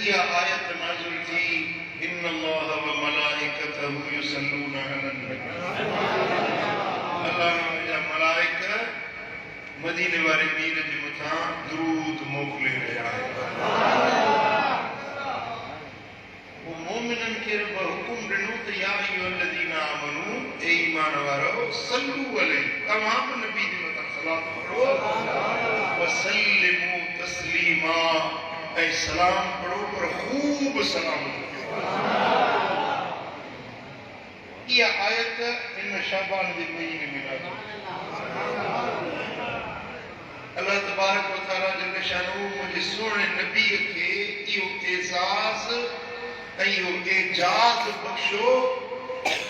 यह आयत नाज़िल थी इन्नल्लाह व मलाइकतहु युसल्लूना अलन नबी। अल्लाह जा मलाइका मदीने वाले मीर जे मथां दुरूद मोकिले रहिया आहिनि। वो मोमिनन खे रब हुकुम ॾिनो त या अय्युहल्लज़ीना आमनू, ए ईमान वारो, सल्लू अलैहि, तव्हां बि नबी जे मथां सलात पढ़ो, वसल्लिमू तस्लीमा, ऐं सलाम पढ़ो पर खूब सलाम कयो। इहा आयत इन शाबान जे महीने में नाज़िल थी। अल्लाह तबारक व तआला जल शानहू मुंहिंजे सुहिणे नबीअ खे इहो एज़ाज़ ऐं इहो एजाज़ बख़्शो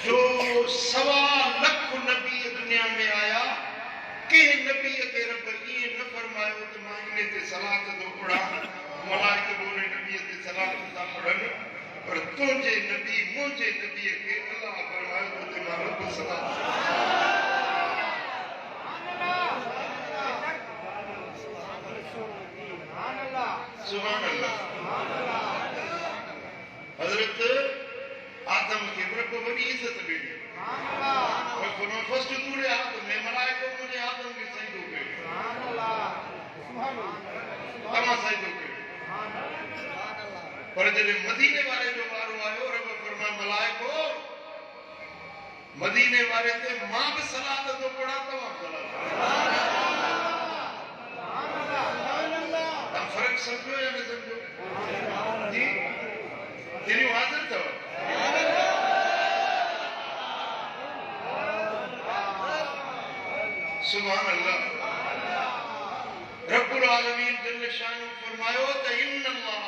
जो 1.25 लख नबी दुनिया में आया, कंहिं नबीअ खे रब ईअं न फरमायो त मां इन ते सलात थो पढ़ां, मलाइका बोले नबीअ ते सलात था पढ़नि, पर तुंहिंजे नबी मुंहिंजे नबीअ खे अल्लाह फरमायो त ते मां रब सलात सुभान अल्लाह। हजरत आदम के रब बड़ी इज्जत ॾिनी। फर्स्ट तूड़े आदम में मलाइको मुझे आदम के सजदो कयो, तव्हां सजदो कयो। पर जॾहिं मदीने वारे जो वारो आयो, रब फरमाए मलाइको मदीने वारे ते मां बि सलात थो पढ़ां, तव्हां बि सलात फर्क समझो या न समझो जी? तेरियूं हाज़िर अथव? सुभान अल्लाह। रब्बुल आलमीन जल्ल शानहू फरमायो त इन्नल्लाह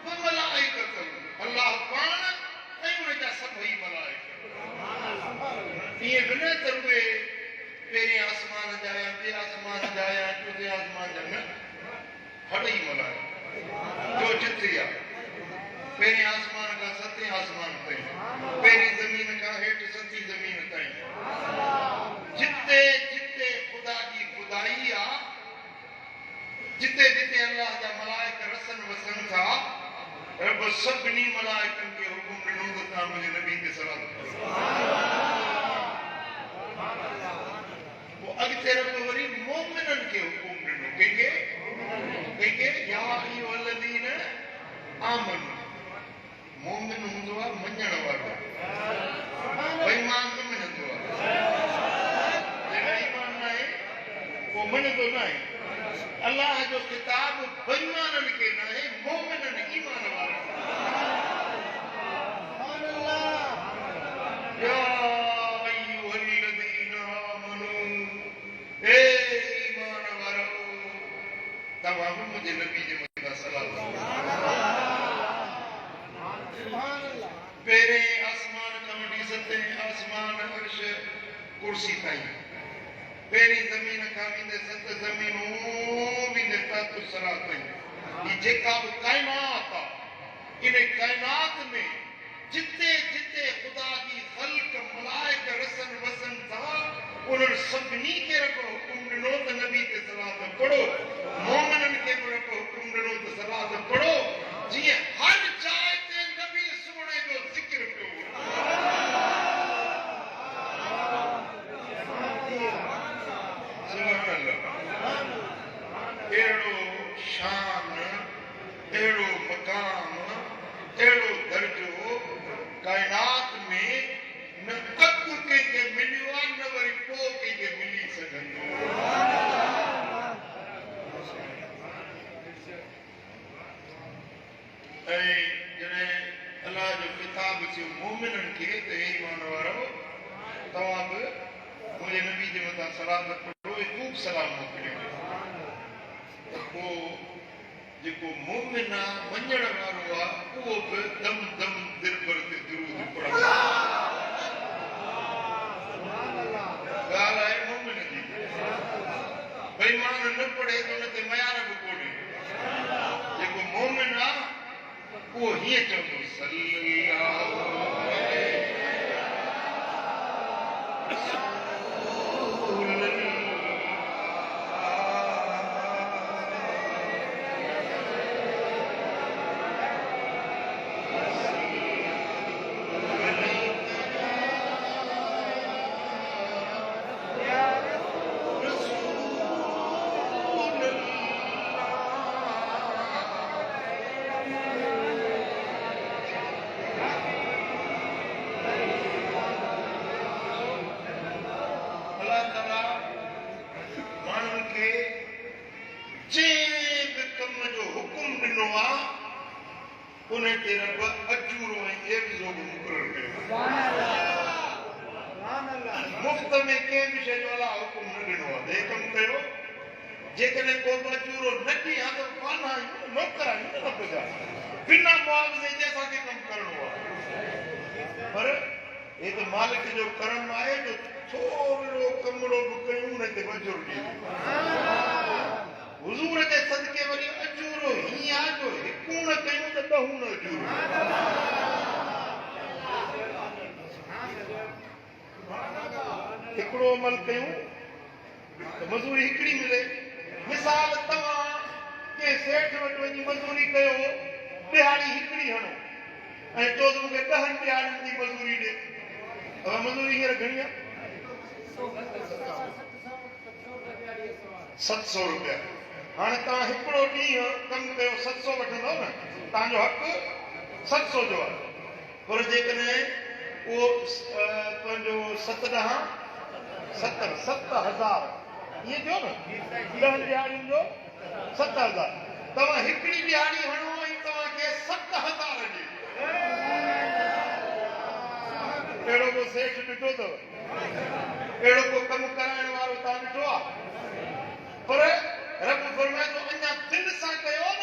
व मलाइकतहु, अल्लाह पाण ऐं उन जा सभई मलाइका। ईअं बि न त उहे पहिरें आसमान जा या ॿिए आसमान जा या चोथे आसमान जा, न, हड़ई मलाइका जो जिथे आहे, पहिरें आसमान खां सतें आसमान ताईं, पहिरीं ज़मीन खां हेठि सतीं ज़मीन ताईं, जिते जिते ख़ुदा जी खुदाई आहे, जिते जिते अल्लाह जा मलाइका रसन वसन था, रब सभिनी मलाइकनि खे हुकुम ॾिनो त तव्हां मुंहिंजे नबी ते सलात करो। पोइ अॻिते रब वरी मोमिननि खे हुकुम ॾिनो, कंहिंखे? या अय्युहल्लज़ीना आमनू। मोमिन हूंदो आहे मञण वारो, बेईमान न मञंदो आहे। जंहिंमें ईमान न आहे उहो मञंदो न आहे। अल्लाह जो किताब बेईमाननि खे न आहे, मोमिननि ईमान वारनि। या अय्युहल्लज़ीना आमनू, ए ईमान वारो, तव्हां बि मुंहिंजे नबी जे मथां सलात कयो। पहिरें आसमान खां वठी सतें आसमान, अर्श, कुर्सी ताईं, पहिरीं ज़मीन खां वेंदे 7 ज़मीनूं वेंदे तहत सरा ताईं, ही जेका बि काइनात आहे, इन काइनात में जिते जिते ख़ुदा जी ख़ल्क़ मलाइका रसन वसन था, उन्हनि सभिनी खे रब हुकुम ॾिनो त नबी ते सलात पढ़ो। मोमिननि खे बि रब हुकुम ॾिनो त सलात पढ़ो, जीअं हर जाइ ते नबी सुहिणे जो ज़िक्र पियो। सुभान अल्लाह। अहिड़ो शान, अहिड़ो मक़ाम, अहिड़ो दर्जो काइनात में न अॻु कंहिंखे मिलियो आहे, न वरी पोइ कंहिंखे मिली सघंदो। ऐं जॾहिं अलाह जो किताब थियो मोमिननि खे त ईमान वारो, तव्हां बि मुंहिंजे नबी जे मथां सलात पढ़ो, ख़ूब सलाम मोकिलियो। त पोइ जेको मोमिन आहे, मञण वारो आहे, उहो बि दम दम दिल भर ते दुरूद पढ़ंदो। ॻाल्हि आहे मोमिन जी। बेईमान न पढ़े त हुन ते मयार बि कोन्हे। जेको मोमिन आहे उहो हीअं चवंदो, सल्लल्लाहु अलैहि उन्हें ते रब अजूरो ऐं एवज़ो बि मुक़ररु कयो। मुफ़्त में कंहिं बि शइ जो अलाह हुकुम न ॾिनो आहे हे कमु कयो। जेकॾहिं को बि अजूरो न ॾी हा त पाण आहियूं नौकर आहियूं न रब जा, बिना मुआवज़े जे असांखे कमु करिणो आहे। पर हे त मालिक जो करम आहे जो थोरो कमिरो बि कयूं न ते मजूर ॾींदो। हुज़ूर जे सदके वरी अजूरो हीअं आहे जो हिकु न कयूं त ॾहूं न अजूरो। हिकिड़ो अमल कयूं त मज़ूरी हिकिड़ी मिले। मिसाल तव्हां कंहिं सेठ वटि वञी मज़ूरी कयो, दिहाड़ी हिकिड़ी हणो ऐं चओ त मूंखे 10 दिहाड़ियुनि जी मज़ूरी ॾे। मज़ूरी हींअर घणी आहे? 700 रुपया। हाणे तव्हां हिकिड़ो ॾींहुं कमु कयो 700 वठंदव न, तव्हांजो हक़ु 700 जो आहे। पर जेकॾहिं उहो पंहिंजो 7 ॾह 70,000 ईअं थियो न, 10 दिहाड़ियुनि जो 7,000। तव्हां हिकिड़ी दिहाड़ी हणो ऐं तव्हांखे 7,000 ॾे। अहिड़ो को सेठ ॾिठो अथव? अहिड़ो को कमु कराइण वारो तव्हां ॾिठो आहे? पर रब फरमाए थो अञा दिलि सां कयो न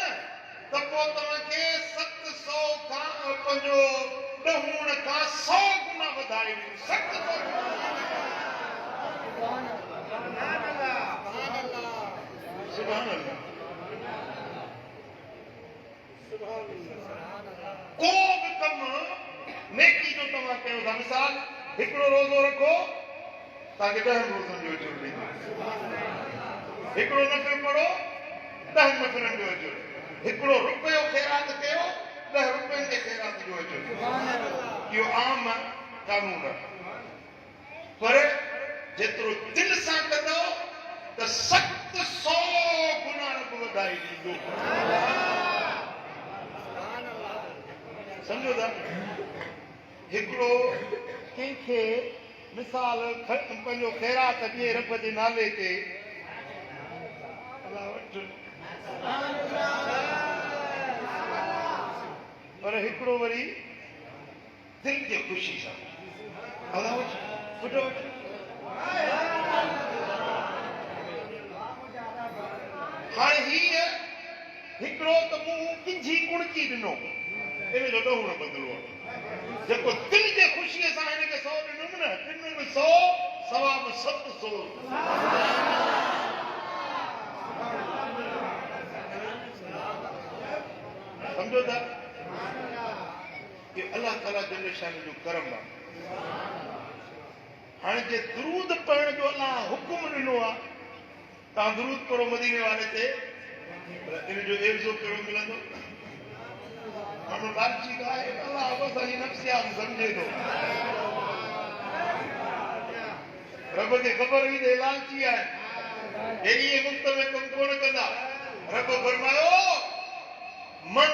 त पोइ तव्हांखे 700 खां पंहिंजो ॾहूण खां 100 गुना वधाए ॾींदो। 700 सुभान अल्लाह। को बि कमु नेकी जो तव्हां कयो था। मिसाल हिकिड़ो रोज़ो रखो, तव्हांखे 10 रोज़नि जो अजर ॾींदो। हिकिड़ो नफ़िल पढ़ो, 10 नफ़िलनि जो अजर। हिकिड़ो रुपयो ख़ैरात कयो, 10 रुपयनि जे ख़ैरात जो अजर। इहो आम कानून आहे। पर जेतिरो दिलि सां कंदो त 700 गुना रब वधाए ॾींदो। सम्झो था? हिकिड़ो कंहिंखे मिसाल पंहिंजो ख़ैरात ॾिए रब जे नाले ते, पर हिकिड़ो वरी दिलि जे ख़ुशी सां हाणे हीअ हिकिड़ो त मूं किंझी कुणकी ॾिनो, इन जो ॾहूण बदिलो आहे। जेको दिलि जे ख़ुशीअ सां हिनखे 100 ॾिनुमि न, ॾिनुमि 100 सवाब 700। सम्झो था? कि अल्लाह ताला जल शान जो करम आहे। हाणे जे दुरूद पढ़ण जो अल्लाह हुकुम ॾिनो आहे, तव्हां दुरूद पढ़ो मदीने वारे ते, इन जो एवज़ो कहिड़ो मिलंदो? माण्हू लालची आहे, अल्लाह बसि असांजी नफ़्सियात सम्झे थो। रब खे ख़बर हुई त लालची आहे, अहिड़ी मुफ़्त में कमु कोन कंदा। रब फरमायो मन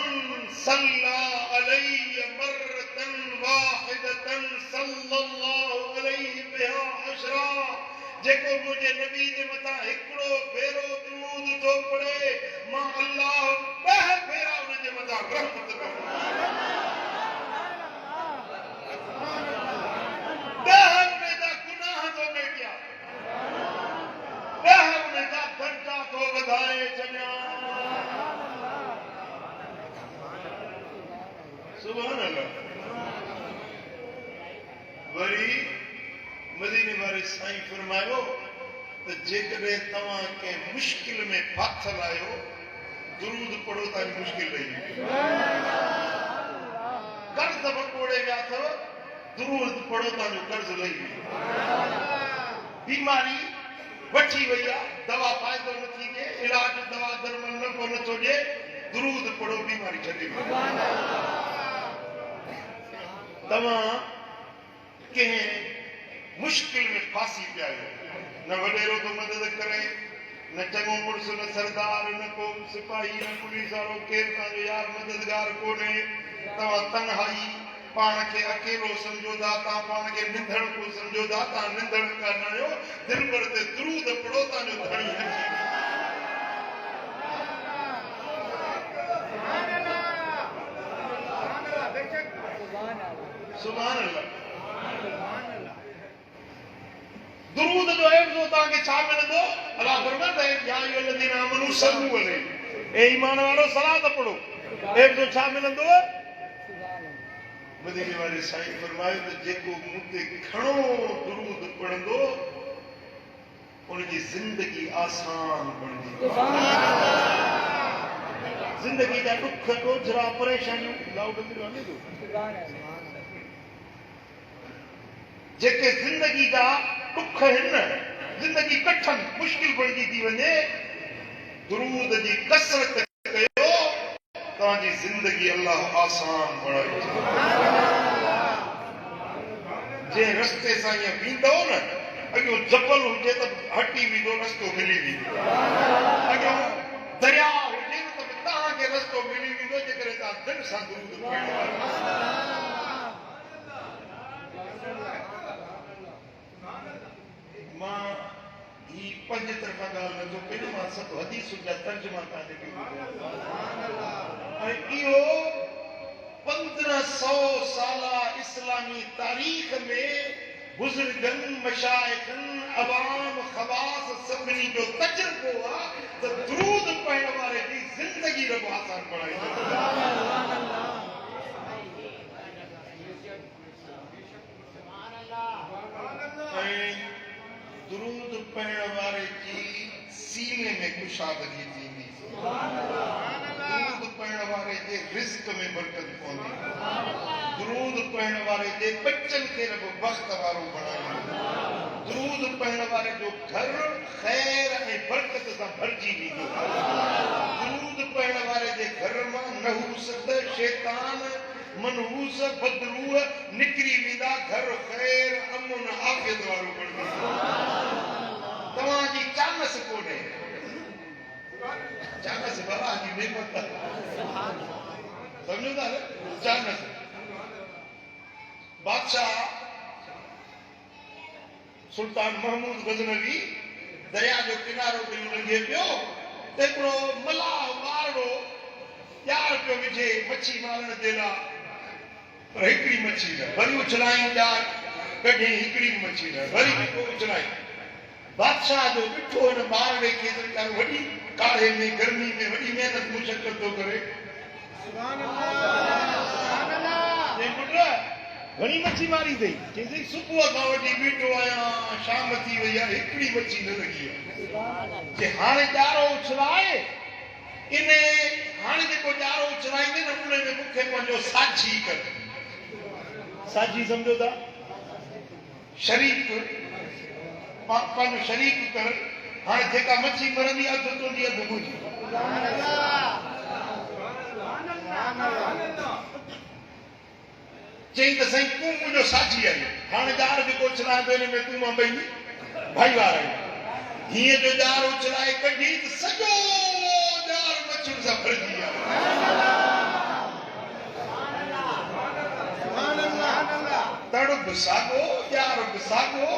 सल्ला अलैहि मरतन वाहिदतन सल्लल्लाहु अलैहि बिहा अशरा। जेको मुंहिंजे नबी जे मथां हिकिड़ो भेरो दुरूद थो पढ़े, मां अल्लाह 10 भेरा हुनजे मथां रहमत कंदो। 10 हुनजा गुनाह थो मेटिया, 10 हुनजा दर्जा थो वधाए छॾियां। सुभान अल्लाह। वरी मदीने वारे साईं फरमायो त जेकॾहिं तव्हां कंहिं मुश्किल में फाथल आहियो, दुरूद पढ़ो तव्हांजी मुश्किल लही वेंदी। कर्ज़ बकोड़े विया अथव, दुरूद पढ़ो तव्हांजो कर्ज़ लही वेंदो। बीमारी वठी वई आहे, दवा फ़ाइदो नथी ॾे, इलाज दवा दरमल नथो ॾे, दुरूद पढ़ो बीमारी छॾे वेंदी। तव्हां कंहिं मुश्किल में फासी पिया आहियो, न वॾेरो थो मदद करे, न चङो मुड़ुसु, न सरदार, न को सिपाही, न पुलिस वारो, केरु तव्हांजो यार मददगार कोन्हे। तव्हां तन्हाई पाण खे अकेलो सम्झो था, तव्हां पाण खे निंधड़ को सम्झो था, तव्हां निंधड़ कान आहियो। दिलि भर ते दुरूद पढ़ो, तव्हांजो धणी अची के छा मिलंदो अल्लाह फरमाता है या अय्युहल्लज़ीना आमनू सल्लू अलैहि ए ईमान वारो सलात पढ़ो एक जो छा मिलंदो मदीने वाले साईं फरमायो त जेको मुते खणो दुरूद पढ़ंदो उनकी जिंदगी आसान बणदी सुभान अल्लाह जिंदगी दा दुख ॻोझरा परेशानियूं लाउड में वञे थो सुभान अल्लाह जेके जिंदगी दा दुख हिन जिंदगी कठिन मुश्किल बणजी थी वञे दुरूद जी कसरत कयो तव्हांजी जिंदगी अल्लाह आसान बणाए जे रस्ते सां ईअं बीहंदो न अॻियो जबल हुजे त हटी वेंदो रस्तो मिली वेंदो अॻियो दरिया हुजे त तव्हांखे रस्तो मिली वेंदो जेकॾहिं तव्हां दिलि सां दुरूद मां ही पंज तरफ़ा ॻाल्हि नथो कयां मां सभु हदीसुनि जा तर्जुमा तव्हांखे ऐं इहो 1500 साला इस्लामी तारीख़ में बुजुर्गन मशाइखन अवाम खवास सभिनी जो तजुर्बो आहे त दुरूद पढ़ण वारे जी ज़िंदगी रब आसान बणाई ऐं दुरूद पढ़ण वारे जी सीने में कुशादगी थींदी दुरूद पढ़ण वारे जे रिज़्क़ में बरकत पवंदी दुरूद पढ़ण वारे जे बच्चन खे रब बख़्त वारो बणाईंदो दुरूद पढ़ण वारे जो घर ख़ैर ऐं बरकत सां भरिजी वेंदो दुरूद पढ़ण वारे जे घर मां नहूसत शैतान मनहूस बदरूह निकिरी वेंदा घर ख़ैर अमन आफ़ियत वारो बणंदो तव्हांजी चानस कोन्हे चानस भला जी नेमत समझो था चानस बादशाह सुल्तान महमूद गज़नवी दरिया जो किनारो पे लंघे पियो त हिकिड़ो मलाह वारो यार पियो विझे मच्छी मारण जे लाइ पर हिकिड़ी मच्छी न वरी उछलायूं यार कढी हिकिड़ी मच्छी न वरी बि उछलाई बादशाह जो ॾिठो हिन मारड़े खे त वॾी काढ़े में गर्मी में वॾी महिनत मुशक़त थो करे सुभान अल्लाह जे पुट घणी मच्छी मारी अथई चई सुबुह खां वठी बीठो आहियां शाम थी वई आहे हिकिड़ी मच्छी न लॻी आहे जे हाणे ॼारो उछलाए इन हाणे जेको ॼारो उछलाईंदे न उन में मूंखे पंहिंजो साझी कर साझी सम्झो था शरीक पंहिंजो शरीक कर हाणे जेका मच्छी मरंदी आहे अधु तुंहिंजी अधु मुंहिंजी चई त साईं तूं मुंहिंजो साझी आहीं हाणे ॼार जेको उछलाए थो हिन में तूं मां ॿई भाईवार आहियूं हीअं जो ॼार उछलाए कढी त सॼो ॼार मच्छियुनि सां भरिजी तड़ बि साॻो ॼार बि साॻो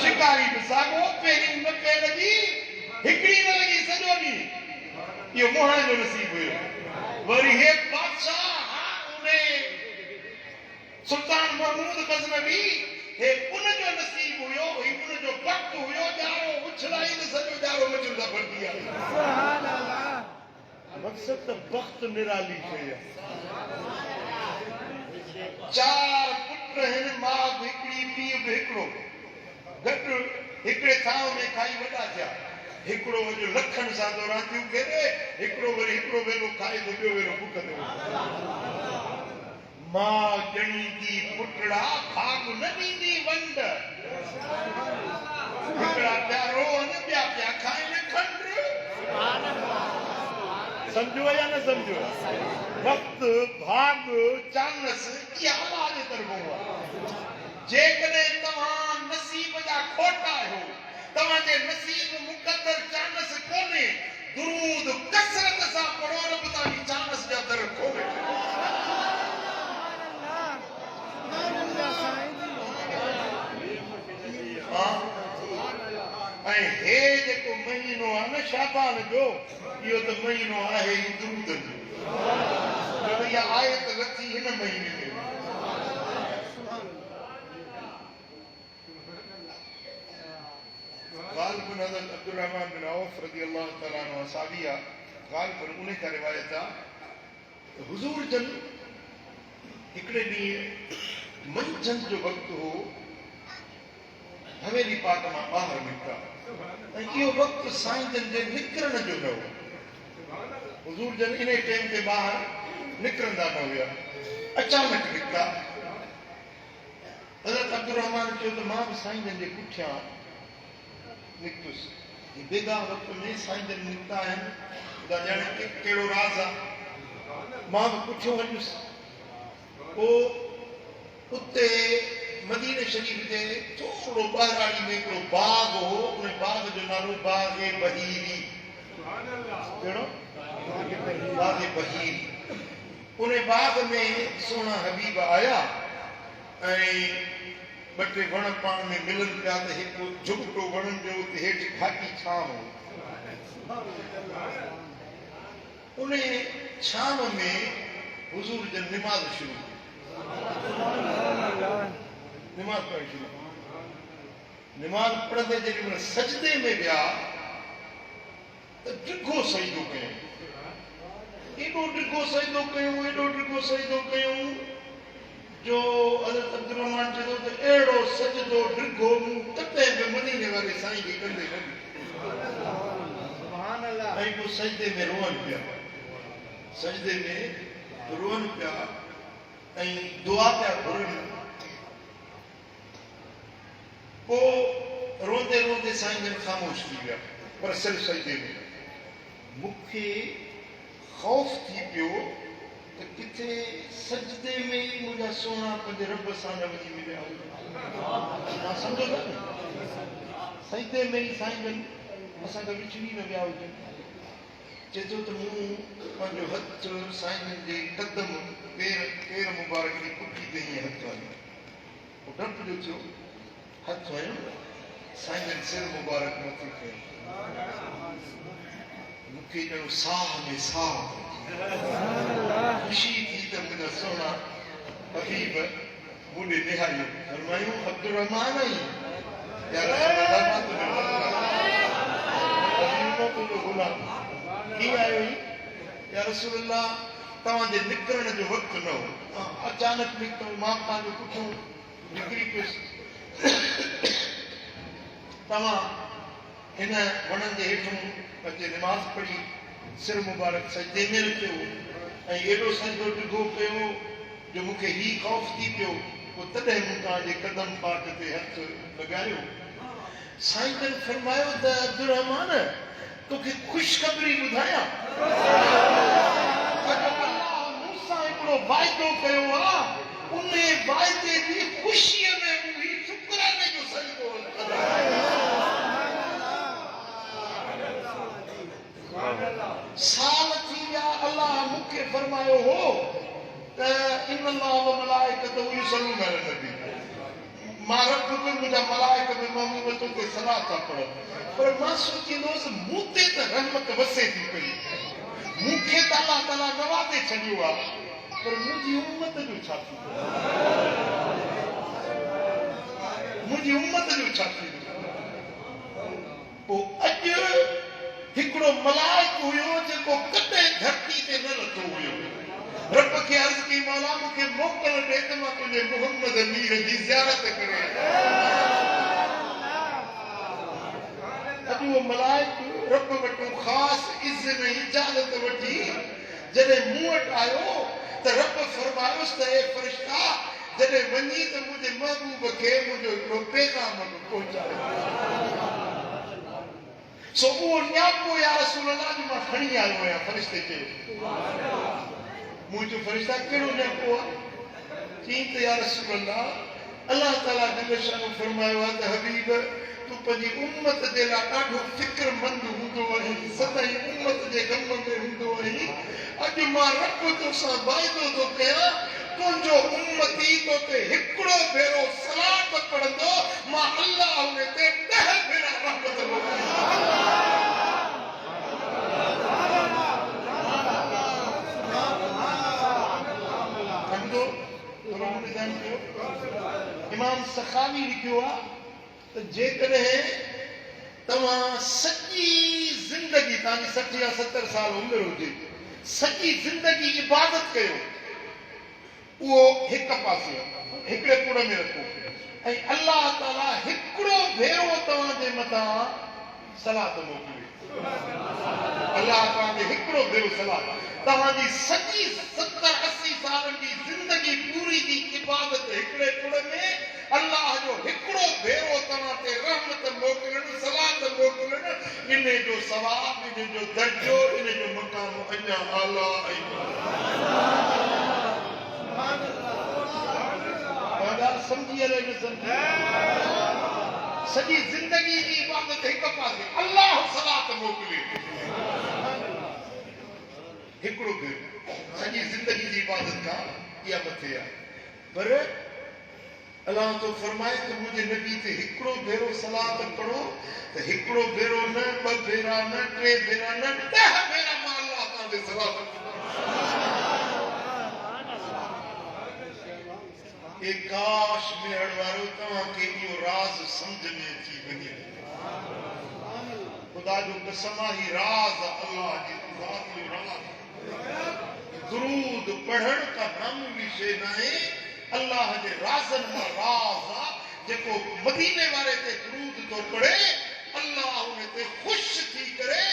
शिकारी बि साॻो पहिरीं न पे लॻी हिकिड़ी न लॻी सॼो ॾींहुं इहो मोहण जो नसीब हुयो वरी हे बादशाह सुल्तान महमूद गज़नवी हे उनजो नसीब हुयो ही उनजो वक्त हुयो ॼारो उछलाई त सॼो ॼारो मच्छियुनि सां भरिजी आहे सुभान अल्लाह मक़सद त वक्त निराली शइ आहे चार पुट हिन मां बि हिकिड़ी पीउ बि हिकिड़ो गॾु हिकिड़े थांव में खाई वॾा थिया हिकिड़ो अॼु लखनि सां थो रातियूं खेॾे हिकिड़ो वरी हिकिड़ो वेलो खाए थो ॿियो वेलो बुख ते मां ॼणी थी पुटड़ा भाग न ॾींदी वंड हिकिड़ा पिया रोअनि ॿिया पिया खाइनि खंड सम्झो या न सम्झो वक्त भाग चानस इहा अलाह जे तरफ़ों आहे जेकॾहिं तव्हां नसीब जा खोटा आहियो तव्हांजे नसीब मुक़दर चानस कोन्हे दुरूद कसरत सां पढ़ो रब तव्हांजी चानस जा दर खोले ऐं हे जेको महीनो आहे न शाबान जो इहो त महीनो आहे ई दुरूद जो इहा आयत लथी हिन महीने में गालिबन हज़रत अब्दुर्रहमान बिन औफ रज़ी अल्लाह तआला अन्हु साबिया गालिबन उन्हें का रिवायत आहे हुजूर जन हिकड़े ॾींहुं मंझंदि जो वक़्तु हो हवेली पाक मां ॿाहिरि निकिता ऐं इहो वक़्तु साईं जन जे निकिरण जो न हो हुजूर जन इन टाइम ते ॿाहिरि निकिरंदा न हुया अचानक निकिता हज़रत अब्दुर्रहमान चयो त मां बि साईं जन जे पुठियां निकितुसि बेगा वक़्त में साईं जन निकिता आहिनि ॿुधा ॼाणे कहिड़ो राज़ आहे मां बि पुठियों वञुसि पोइ उते मदीने शरीफ जे थोरो ॿाहिराड़ी में हिकिड़ो बाग हो उन बाग जो नालो बाग बहीरी कहिड़ो बाग बहीरी उन बाग में सोना हबीब आया ऐं ॿ टे वण पाण में मिलनि पिया त हिकु झुगटो वणनि जो उते हेठि घाटी छांव हो उन छांव में हुजूर जन निमाज़ शुरू निमाज़ पढ़णु शुरू निमाज़ पढ़ंदे जेॾीमहिल सजदे में विया त डिघो सजदो कयूं एॾो डिघो सजदो कयूं जो हज़रत अब्दुर्रहमान चयो त अहिड़ो सजदो डिघो मूं कॾहिं बि मदीने वारे साईं खे कंदे न ॾिठो ऐं पोइ सजदे में रोअनि पिया ऐं दुआ पिया घुरनि पोइ रोंदे रोंदे साईं जन ख़ामोश थी विया पर सिर्फ़ु सजदे में मूंखे ख़ौफ़ थी पियो त किथे सजदे में ई मुंहिंजा सोना पंहिंजे रब सां न वञी मिलिया तव्हां सम्झो था न सजदे में ई साईं जन असांखे विछड़ी न विया हुजनि चए थो त मूं पंहिंजो हथु साईं जन जे कदम पेर मुबारक जी पुठी ते हीअं हथु हणियो पोइ डपु जो थियो हथु हणियो साईं जन सिर मुबारक मथे कयो मूंखे ॼणो साह में साह खुशी थी त मुंहिंजा सोना हबीब मूंॾे निहारियो फरमायूं अब्दुर्रहमान आई या रसूल अल्लाह तुंहिंजो गुलाम कीअं आयो ई या रसूल अल्लाह तव्हांजे निकिरण जो वक़्तु न हो अचानक निकितो मां तव्हांजो पुठियों निकिरी पियुसि तव्हां हिन वणनि जे हेठों पंहिंजे निमाज़ पढ़ी सिर मुबारक सजदे में रखियो ऐं एॾो सजदो डिघो कयो जो मूंखे ही ख़ौफ़ थी पियो पोइ तॾहिं मूं तव्हांजे कदम पाक ते हथु लॻायो साईं जन फरमायो त अब्दुर्रहमान तोखे ख़ुशख़बरी ॿुधायां मूं सां हिकिड़ो वाइदो कयो आहे उन वाइदे जी ख़ुशीअ में मूं शुक्राने जो सजदो साल थी विया अल्लाह मूंखे फरमायो हो त इन अल्लाह व मलाइकतहू युसल्लून अला नबी मां रब बि मुंहिंजा मलाइक बि महबूब ते सलाह था पढ़नि पर मां सोचींदुसि मूं ते त रहमत वसे थी पई मूंखे त अल्लाह ताला नवाज़े छॾियो आहे पर मुंहिंजी उम्मत जो छा थींदो पोइ अॼु हिकिड़ो मलाइक हुयो जेको कॾहिं धरती ते न लथो हुयो रब खे अर्ज़ कई मौला मूंखे मोकल ॾे त मां तुंहिंजे मुहम्मद मीर जी ज़ियारत करे अॼु उहो मलाइक रब वटि ख़ासि इज़्ज़त ऐं इजाज़त वठी जॾहिं मूं वटि आयो त रब फरमायोसि त हे फ़रिश्ता जॾहिं वञी त मुंहिंजे महबूब खे मुंहिंजो हिकिड़ो पैगाम पहुचायो सो उहो न्यापो या रसूल अल्लाह जो मां खणी आयो आहियां फ़रिश्ते चयो मुंहिंजो फ़रिश्ता कहिड़ो न्यापो आहे चई त या रसूल अल्लाह ताला जल शानो फरमायो आहे त हबीब तूं पंहिंजी उम्मत जे लाइ ॾाढो फ़िक्रमंद हूंदो आहीं सदाईं उम्मत जे ग़म में हूंदो आहीं अॼु मां रब तोसां वाइदो थो कयां तुंहिंजो उम्मती तोते हिकिड़ो भेरो सलात पढ़ंदो मां अल्लाह उन ते 10 भेरा रहमत इमाम सखावी लिखियो आहे त जेकॾहिं तव्हां सॼी ज़िंदगी तव्हांजी 60 या 70 साल उमिरि हुजे सॼी ज़िंदगी इबादत कयो उहो हिक पासे हिकिड़े कुड़ में रखो ऐं अल्लाह ताला हिकिड़ो भेरो तव्हांजे मथां सलात मोकिले अल्लाह तव्हांखे हिकिड़ो भेरो सलात तव्हांजी सॼी 70-80 सालनि जी ज़िंदगी पूरी जी इबादत हिकिड़े कुड़ में अल्लाह जो हिकिड़ो भेरो तव्हां ते रहमत मोकिलण सलात मोकिलण इन जो सवाब इन जो दर्जो इन जो मक़ाम अञा आला ऐं समझी अले न समझी सॼी ज़िंदगी जी इबादत हिक पासे अल्लाह सलात मोकिले हिकिड़ो भेरो सॼी ज़िंदगी जी इबादत खां इहा मथे आहे पर अल्लाह तो फरमाए त मुंहिंजे नबी ते हिकिड़ो भेरो सलात पढ़ो त हिकिड़ो भेरो न ॿ भेरा न 3 भेरा न 10 भेरा मां अल्लाह तव्हांखे सलात ए काश मेहर वारो तव्हांखे इहो राज़ सम्झ में अची वञे ख़ुदा जो कसम आहे ही राज़ अल्लाह जी ज़ात जो राज़ दुरूद पढ़ण का मामूली शइ न आहे अल्लाह जे राज़न मां राज़ आहे जेको मदीने वारे ते दुरूद थो पढ़े अल्लाह उन ते ख़ुशि थी करे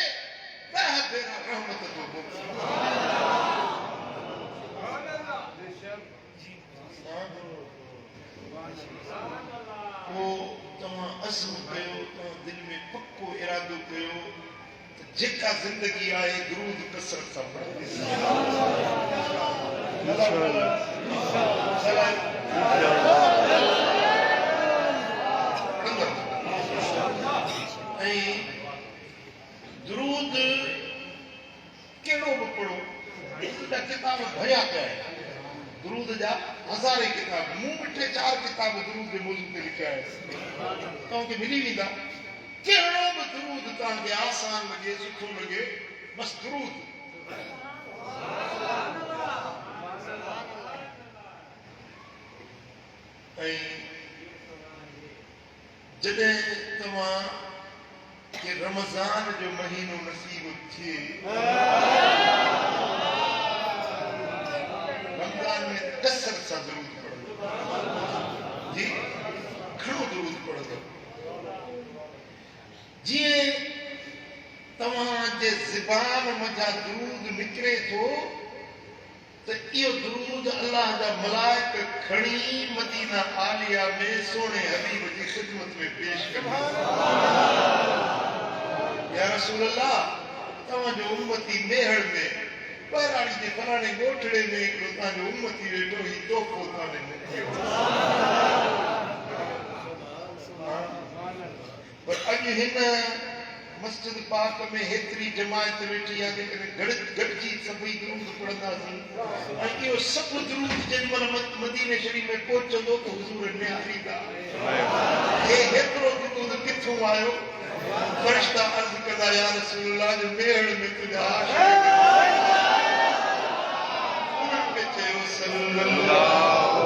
10 भेरा रहमत थो मोकिले वो तव्हां अज़्म कयो तव्हां दिलि में पक्को इरादो कयो त जेका ज़िंदगी आहे दुरूद कसरत सां ऐं दुरूद कहिड़ो बि पढ़ो किताब भरिया पिया आहिनि दुरूद जा हज़ारे किताब मूं मिठे 4 किताब दुरूद जे मौज़ू ते लिखिया आहिनि तव्हांखे मिली वेंदा कहिड़ो बि दुरूद तव्हांखे आसान लॻे सुठो लॻे बस दुरूद ऐं जॾहिं तव्हां खे रमज़ान जो महीनो नसीब थिए रमज़ान में कसरत सां दुरूद पढ़ो जी घणो दुरूद पढ़ंदो जीअं तव्हांजे ज़बान मथां दुरूद निकिरे थो त इहो दुरूद अल्लाह जा मलाइक खणी मदीना आलिया में सोने हबीब जी ख़िदमत में पेश कंदा या रसूल अल्लाह तव्हांजो उम्मती मेहड़ में बहराड़ी जे फलाणे ॻोठड़े में हिकिड़ो तव्हांजो उम्मती वेठो ही तोहफ़ो तव्हांजे मोकिलियो पर अॼु हिन मस्जिद पाक में हेतिरी जमायत वेठी आहे जेकॾहिं गॾिजी सभई दुरूद पढ़ंदासीं ऐं इहो सभु दुरूद जेॾीमहिल मदीने शरीफ़ में पहुचंदो त हुज़ूर निहारींदा हे हेतिरो दुरूद किथां आयो फ़रिश्ता अर्ज़ कंदा या रसूल अल्लाह जो मेहड़ में तुंहिंजा आशिक़ उन्हनि खे चयो सल्लल्लाहु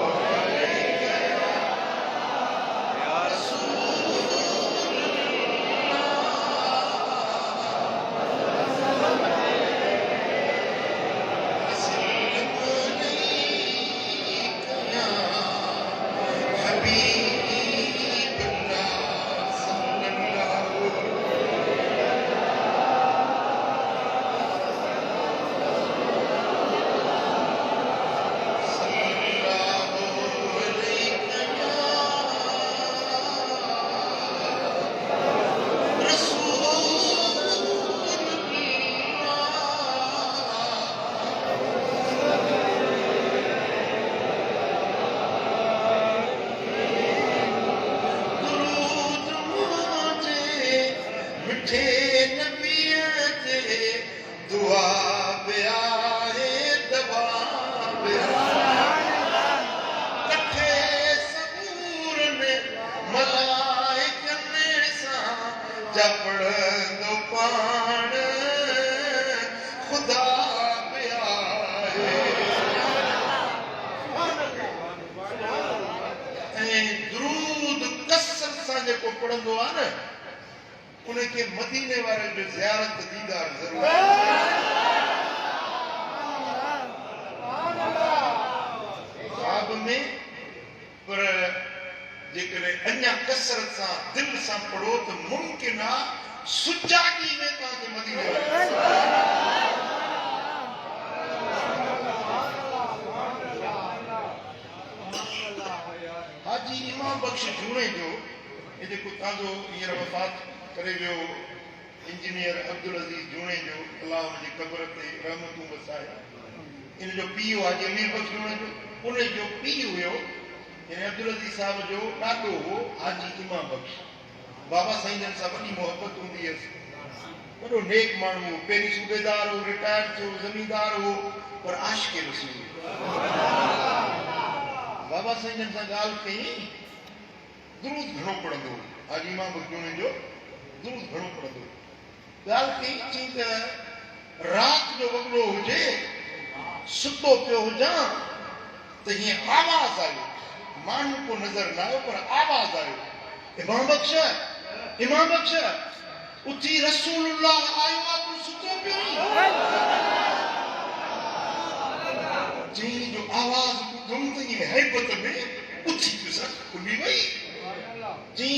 उनके मदीने वाले जो ज़ियारत दीदार ज़रूर ख्वाब में पर जेकॾहिं अञा कसरत सां दिल सां पढ़ो त मुमकिन आहे सुजागी में तव्हांखे मदीने हाजी इमाम बख्श जूणे जो ये जेको तव्हांजो हींअर वफ़ात करे वियो इंजीनियर अब्दुल अज़ीज़ जूणे जो अलाह हुनजी क़ब्र ते रहमतूं वसाए इन जो पीउ हाजी अमीर बख्श जूणे जो उन जो पीउ हुयो यानी अब्दुल अज़ीज़ साहब जो ॾाॾो हो हाजी इमाम बख्श बाबा साईं जन सां वॾी मोहबत हूंदी हुअसि वॾो नेक माण्हू हो पहिरीं सूबेदार हो रिटायर थियो ज़मींदार हो पर आशिक़ रसूल बाबा साईं जन सां ॻाल्हि कई दुरूद घणो पढ़ंदो हो हाजी इमाम बख्श जूणे जो दुरूद घणो पढ़ंदो हो ॻाल्हि कई चई त राति जो वॻड़ो हुजे सुतो पियो हुजां त हीअं आवाज़ आयो माण्हू को नज़र न आयो पर आवाज़ आयो इमाम बख्श उथी रसूलुल्लाह आयो आहे तूं सुतो पियो चई जो आवाज़ ॿुधमि त ईअं हैबत में उथी पियुसि खुली वई चई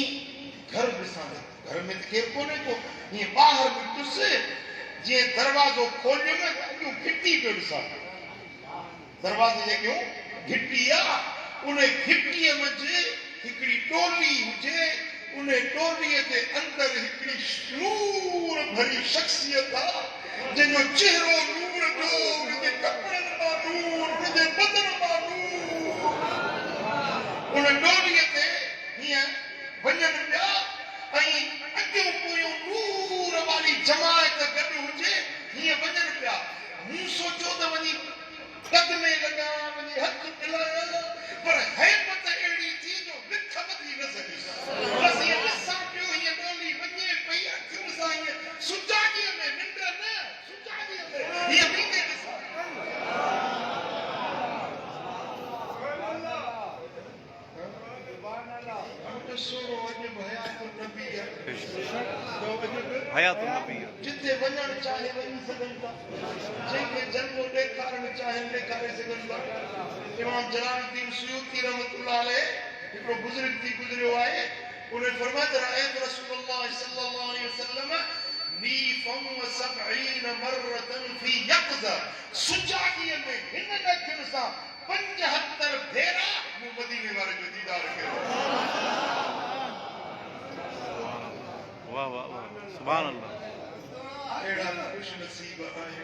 घर ॾिसां घर में त केरु कोन्हे को ईअं ॿाहिरि निकितुसि जीअं दरवाज़ो खोलियुमि अॻियूं घिटी पियो ॾिसां दरवाज़े जे अॻियूं घिटी आहे उन घिटीअ मंझि हिकिड़ी टोली हुजे उन टोलीअ जे अंदरि हिकिड़ी नूर भरी शख़्सियत आहे जंहिंजो चहिरो नूर जो उनजे कपिड़नि मां नूर उनजे बदन मां नूर उन टोलीअ ते हीअं वञनि पिया ऐं अॻियूं पोयूं नूर वारी जमायत गॾु हुजे हीअं वञनि पिया मूं सोचियो त वञी कद में लॻा वञी हथ मिलाया पर हैबत अहिड़ी थी जो विथ वधी न सघी बस हीअं ॾिसां पियो हीअं टोली वञे पई अखियुनि सां हीअं सुजाॻीअ में निंड न सुजाॻीअ में हीअं बीठे ॾिसां सोनो अॼु हयातुन नबी जिथे वञणु चाहे वञी सघनि था जंहिंखे जन्मो ॾेखारणु चाहे ॾेखारे सघनि था इमाम जलालुद्दीन सुयूती रहमतुल्लाह अलैह हिकिड़ो बुज़ुर्ग थी गुज़रियो आहे उन फरमायो त रअयत रसूलुल्लाह सल्लल्लाहु अलैहि वसल्लम नीफम व सबईन मरतन फी यक़ज़ा सुजागीअ में हिन अखियुनि सां 75 भेरा मूं मदीने वारे जो दीदार कयो वाह वाह वाह सुभान अल्लाह एड़ा खुश नसीब आए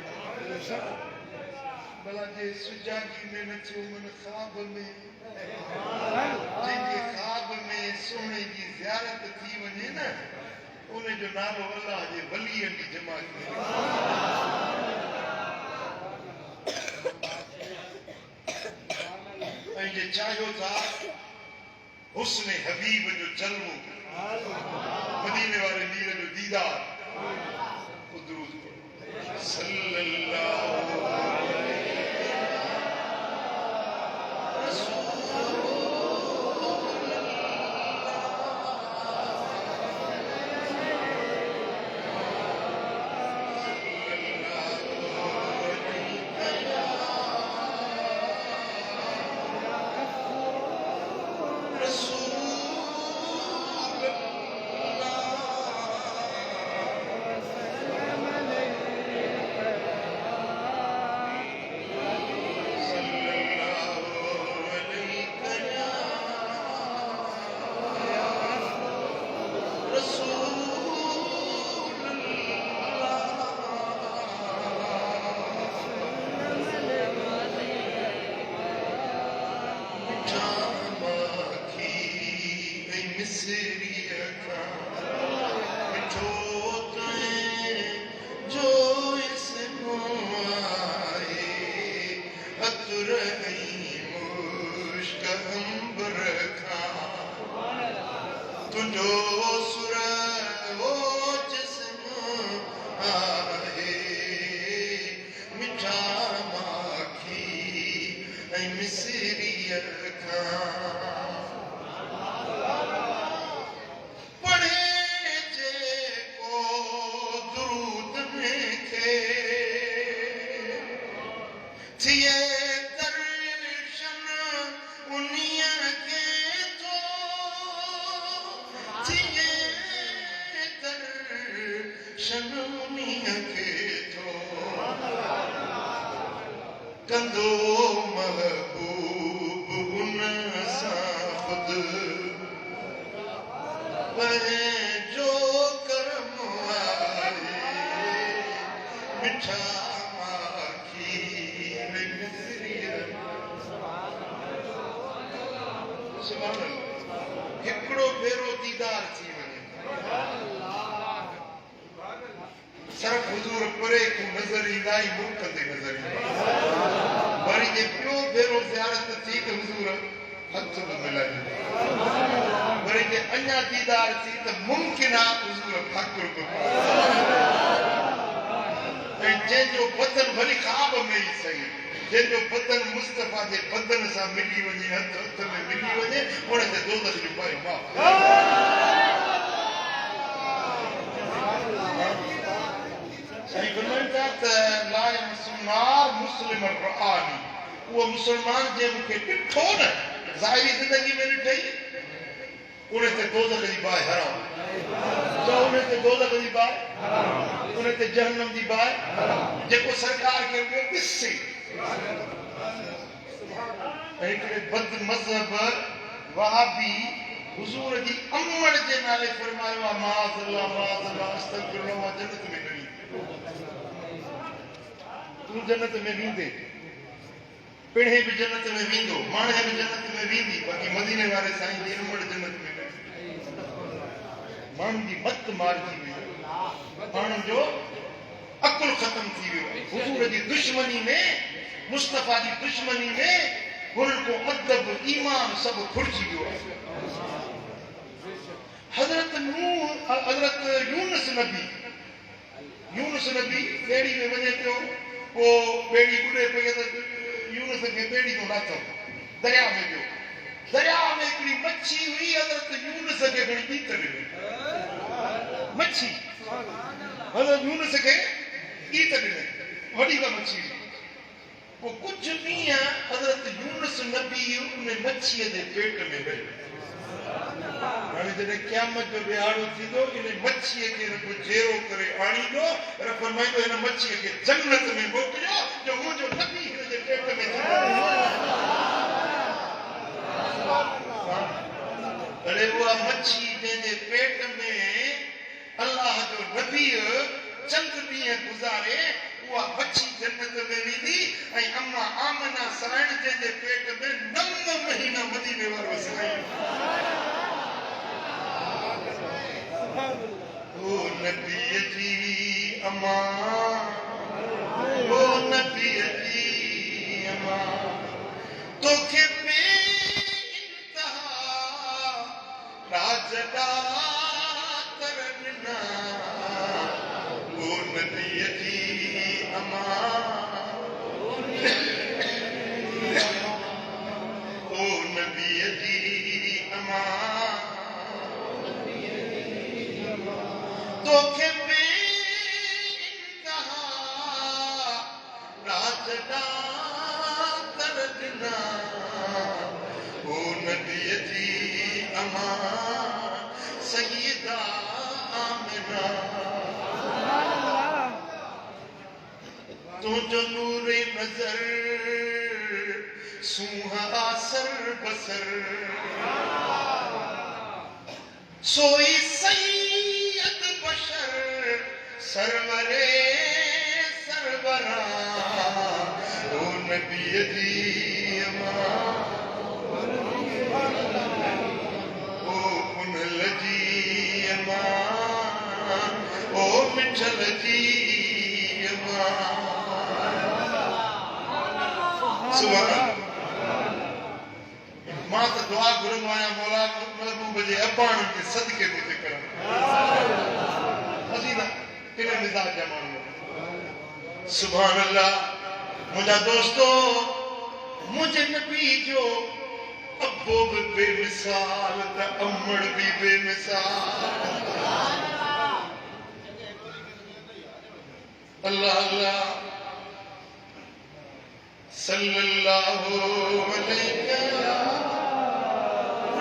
भला जे सुजागी में न थियो मन ख्वाब में जंहिंजे ख्वाब में सोने जी ज़ियारत थी वञे न उन जो नालो अल्लाह जे वलीअ जी जमा कयो ऐं जे चाहियो था हुस्न हबीब जो जलवो मदीने वाले मीर जो दीदार दुरूद सल्लल्लाहु पढ़े जे को थिए दर्शन उन्हीअ खे थो थिए दर्शन उन्हीअ खे थो कंदो महबूब उन सां ख़ुदि जो करम आहे मिठा माखी हिकिड़ो भेरो दीदार थी वञे सिर्फ़ हुजूर परे को नज़र ईंदा ई मुल्क ते नज़र ईंदा वरी जे ॿियो भेरो ज़ियारत थी त हुजूर हथ बि मिलाए वरी जे अञा दीदार थी त मुमकिन आहे हुजूर ठाकुर बि ऐं जंहिंजो बदन वरी ख़्वाब में ई सही जंहिंजो बदन मुस्तफ़ा जे बदन सां मिली वञे हथ हथ में मिली वञे उन ते दोज़ख जो भरियो माफ़ साईं फरमाइनि था त ला यमस्सुन्नार मुस्लिम रआनी उहो मुसलमान जे मूंखे ॾिठो न ज़ाहिरी ज़िंदगी में ॾिठई उन ते दोज़ख जी बाहि हराम चओ उन ते दोज़ख जी बाहि उन ते जहन्नम जी बाहि जेको सरकार खे उहो ॾिसे ऐं हिकिड़े बद मज़हब वहाबी हुजूर जी अमड़ जे नाले फरमायो आहे माज़अल्लाह अस्तग़फिरुल्लाह जन्नत में न तूं जन्नत में वेंदे पिणे बि जन्नत में वेंदो माणे बि जन्नत में वेंदी बाक़ी मदीने वारे साईं जी अमड़ जन्नत में न माण्हुनि जी मत मारिजी वई माण्हुनि जो अकुल ख़त्म थी वियो हुजूर जी दुश्मनी में मुस्तफ़ा जी दुश्मनी में हुननि को अदब ईमान सभु खुरिजी वियो हज़रत यूनुस नबी ॿेड़ी में वञे पियो पोइ ॿेड़ी ॿुॾे पई त यूनुस खे ॿेड़ी तो लाथो दरिया में वियो दरिया में हिकिड़ी मच्छी हुई हज़रत यूनुस खे खणी ॿीत ॾिनी मच्छी हज़रत यूनुस खे ॿीत ॾिनी वॾी का मच्छी पोइ कुझु ॾींहं हज़रत यूनुस नबी उन मच्छीअ जे पेट में रहियो हाणे जॾहिं क़यामत जो ॾियारो थींदो इन मच्छीअ खे रब जेरो करे आणींदो रब फरमाईंदो हिन मच्छीअ खे जन्नत में मोकिलियो जो मुंहिंजो नबी हिन जे पेट में अरे उहा मच्छी जंहिंजे पेट में अल्लाह जो नबी चंद ॾींहं गुज़ारे उहा मच्छी जन्नत में वेंदी ऐं अम्मा आमना साइण जंहिंजे पेट में 9 महीना मदीने वारो साईं ओ नबी जी अम्मा ओ नबी जी अम्मा तोखे बेइंतहा राजदा कर ॾिना ओ नबी जी अम्मा ओ नबी जी अम्मा तोखे बेइंतहा राजदा कर ॾिना ओ नबी जी अम्मा सय्यदा आमिना तुझो नूर नजर सुहा सर बसर सोई सैयद बशर सरवरे सरवरा ओ नबी जी अम्मा ओ कुनल जी अम्मा ओ मिठल जी अम्मा सुभान मां त दुआ घुरंदो आहियां मौला महबूब जे अबाण जे सदके थो ज़िक्र असीं त इन मिज़ाज जा माण्हू सुभान अल्लाह मुंहिंजा दोस्तो मुंहिंजे नबी जो अबो बि बेमिसाल त अमड़ बि बेमिसाल अल्लाह अल्लाह सल्लल्लाहु अलैहि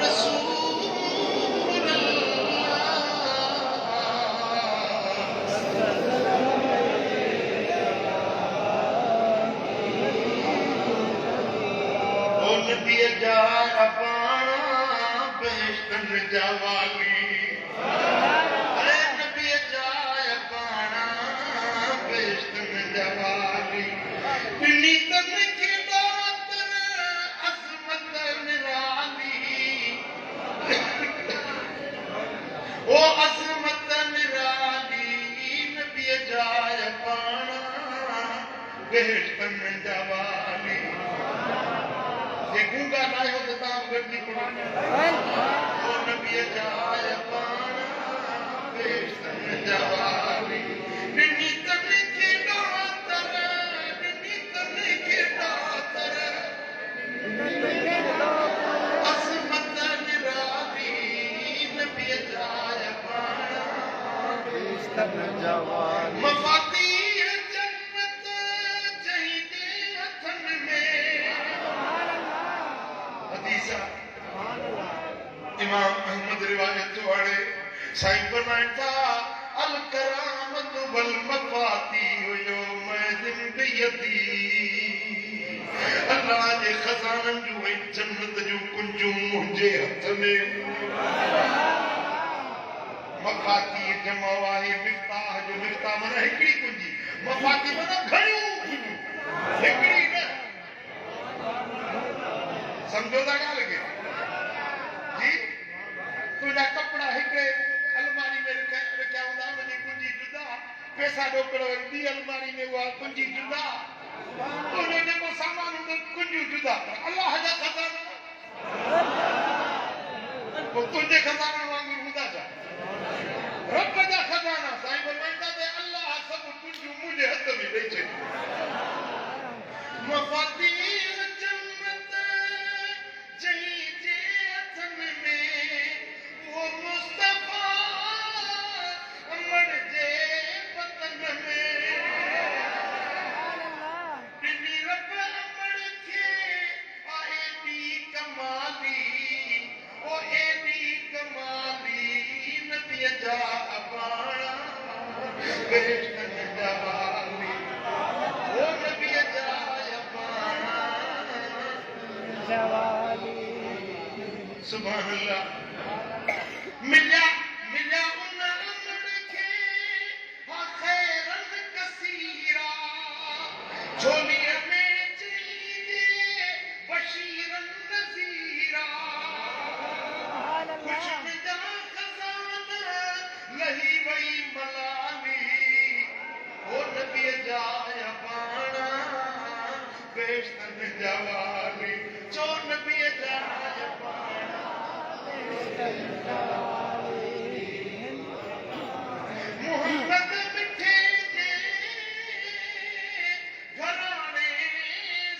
रसूल नबी जा पाना बेशतन जवाली अरे नबी जा पाना बेशतन जवाली पिनी तन की दात अजमत निराली ओ अजमत निराली नबी जा पाना बेशतन जवाली ये गूंगा ना हो तो ताम गर्दी पड़ा ओ नबी जाय पाना बेशतन जवाली निनी तने के दातर असमत निराली नबी जाय पाना बेशतन जवाली मफाती जन्नत चाहिए हथन में इमाम अहमद रिवायत वाले साईं फरमाइन था अल करामत वल मफाती यौम बियदी अल्लाह जे खजानन जो जन्नत जो कुंजू मुंहिंजे हथ में मफाती जमा आहे मिफ्ताह जो मिफ्ताह माना हिकड़ी कुंजी मफाती माना घणियूं हिकड़ी न समझो था ॻाल्हि खे जी तुंहिंजा कपिड़ा हिकु अलमारी में रखिया हूंदा उनजी कुंजी जुदा पैसा ॾोकड़ ॿी अलमारी में उहा कुंजी जुदा उनजो जेको सामान हूंदो कुंजियूं जुदा अलाह जा खज़ाना पोइ तुंहिंजे खज़ाननि वांगुरु हूंदा छा रब जा खज़ाना साईं फरमाईंदा त अलाह सभु कुंजियूं मुंहिंजे हथ में ॾेई छॾियूं मफ़ाती सुभान अल्लाह मिला मिला उन अमर के खैरन कसीरा झोलिया में चाहिए बशीरन नज़ीरा कुछ मिला खजाना लही वही मलाली ओ नबी जाया पाना बेशतन जवाली जो नबी जाया पाना मोहम्मद मिठे जे घराने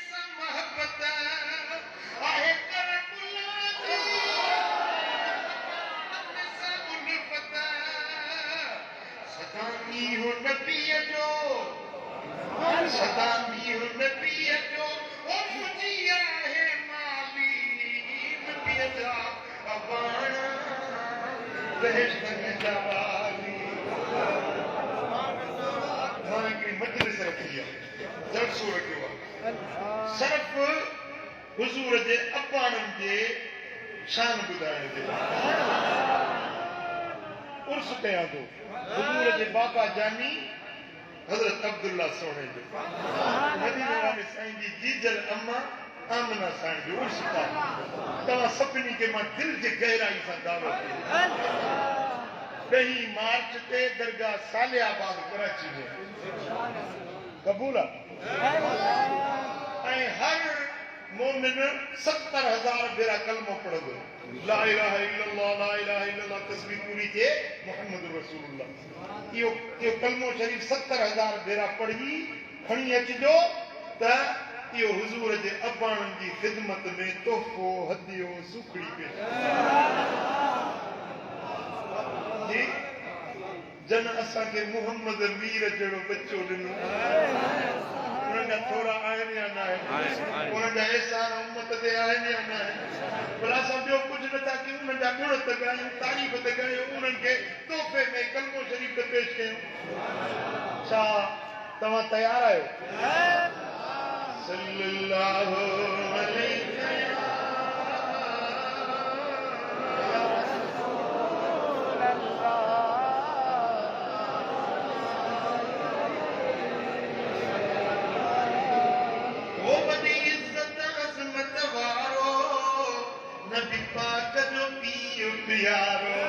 सा मोहब्बत आहे कर बुलादी सा उल्फत सदानी हो नबी जो सदानी हो नबी जो ओ मुझिया है माली नबी जा अबाना बेशतन जवाली हां की मजलिस रखी है जलसो रखियो सिर्फ हुजूर जे अबाणन जे शान बुधाइण जे उर्स कया तो हुजूर जे बाबा जानी हजरत अब्दुल्ला सोने जो मदीने वाले साईं जी जीजल अम्मा आमना साईं जो उर्स था तव्हां सभिनी खे मां दिल जे गहराई सां दावत ॾहीं मार्च ते दरगाह सालियाबाग कराची में क़बूल आहे ऐं हर मोमिन 70,000 भेरा कलमो पढ़ंदो ला इलाहा इल्लल्लाह ला इलाहा इल्लल्लाह तस्बीह पूरी थिए मुहम्मद रसूलुल्लाह इहो कलमो शरीफ 70,000 भेरा पढ़ी खणी अचिजो त इहो हुजूर जे अबाणनि जी ख़िदमत में तोहफ़ो हदियो सुखड़ी पे जी जन असांखे मोहम्मद मीर जहिड़ो बच्चो ॾिनो उन्हें थोड़ा आए या ना है उन्हें एहसान उम्मत दे आए या ना है भला समझो कुछ न था कि उन्हें गुण तकायूं तारीफ तकायूं उन्हें के तोहफे में कलमो शरीफ पेश कयूं छा तवा तैयार आयो सल्लल्लाहु अलैहि प्यारो